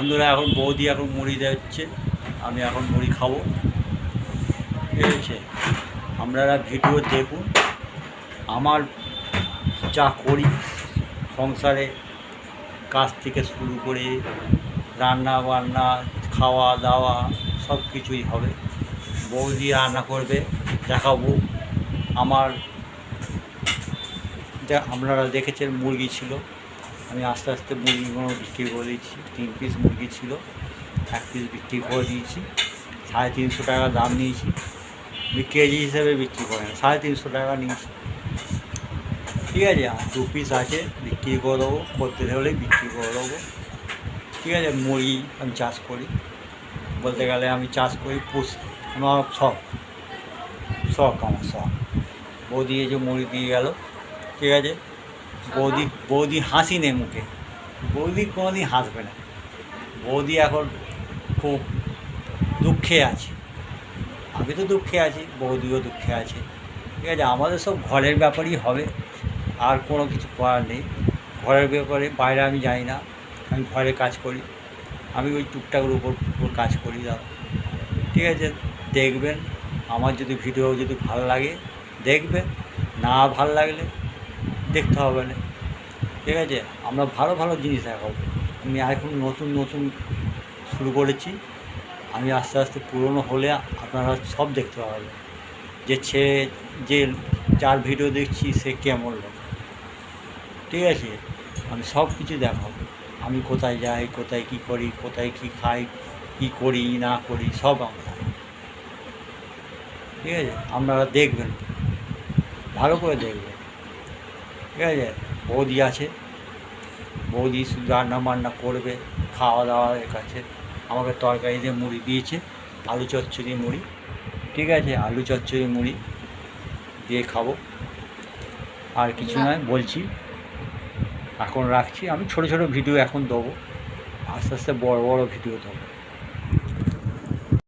বন্ধুরা এখন বৌদি এখন মুড়ি দিচ্ছে, আমি এখন মুড়ি খাবো। ঠিক আছে, আপনারা ভিডিও দেখুন। আমার যা করি সংসারে, কাজ থেকে শুরু করে রান্না বান্না, খাওয়া দাওয়া সব কিছুই হবে। বৌদি রান্না করবে, দেখাবো। আমার যা আপনারা দেখেছেন মুরগি ছিল, আমি আস্তে আস্তে মুরগিগুলো বিক্রি করে দিয়েছি। 3 পিস মুরগি ছিল, 1 পিস বিক্রি করে দিয়েছি। 350 টাকা দাম নিয়েছি, কেজি হিসেবে বিক্রি করে না, 350 টাকা নিয়েছি। ঠিক আছে, আর 2 পিস আছে, বিক্রি করে দেবো, করতে হলে বিক্রি করে দেবো। ঠিক আছে, মুরগি আমি চাষ করি, বলতে গেলে আমি চাষ করি, আমার শখ আমার শখ। বৌদি এই যে মুড়ি দিয়ে গেল। ঠিক আছে, বৌদি হাসি নেই মুখে, বৌদি কোনোদিন হাসবে না। বৌদি এখন খুব দুঃখে আছে, আমি তো দুঃখে আছি, বৌদিও দুঃখে আছে। ঠিক আছে, আমাদের সব ঘরের ব্যাপারই হবে, আর কোনো কিছু করার নেই। ঘরের ব্যাপারে বাইরে আমি যাই না, আমি ঘরে কাজ করি, আমি ওই টুকটাকের উপর কাজ করি দাদা। ঠিক আছে, দেখবেন। আমার যদি ভিডিও যদি ভালো লাগে দেখবেন, না ভালো লাগলে দেখতে হবে না। ঠিক আছে, আমরা ভালো ভালো জিনিস দেখাবো। আমি এখন নতুন শুরু করেছি, আমি আস্তে আস্তে পুরনো হলে আপনারা সব দেখতে পাবেন যে যার ভিডিও দেখছি সে কেমন লোক। ঠিক আছে, আমি সব কিছু দেখাবো। আমি কোথায় যাই, কোথায় কী করি, কোথায় কী খাই, কী করি না করি, সব আমরা। ঠিক আছে, আপনারা দেখবেন, ভালো করে দেখবেন। ঠিক আছে, বৌদি আছে, বৌদি শুধু রান্না বান্না করবে, খাওয়া দাওয়ার কাছে। আমাকে তরকারি দিয়ে মুড়ি দিয়েছে, আলু চচ্চড়ি মুড়ি। ঠিক আছে, আলু চচ্চড়ি মুড়ি দিয়ে খাবো, আর কিছু নয় বলছি। এখন রাখছি, আমি ছোটো ছোটো ভিডিও এখন দেবো, আস্তে আস্তে বড় ভিডিও দেবো।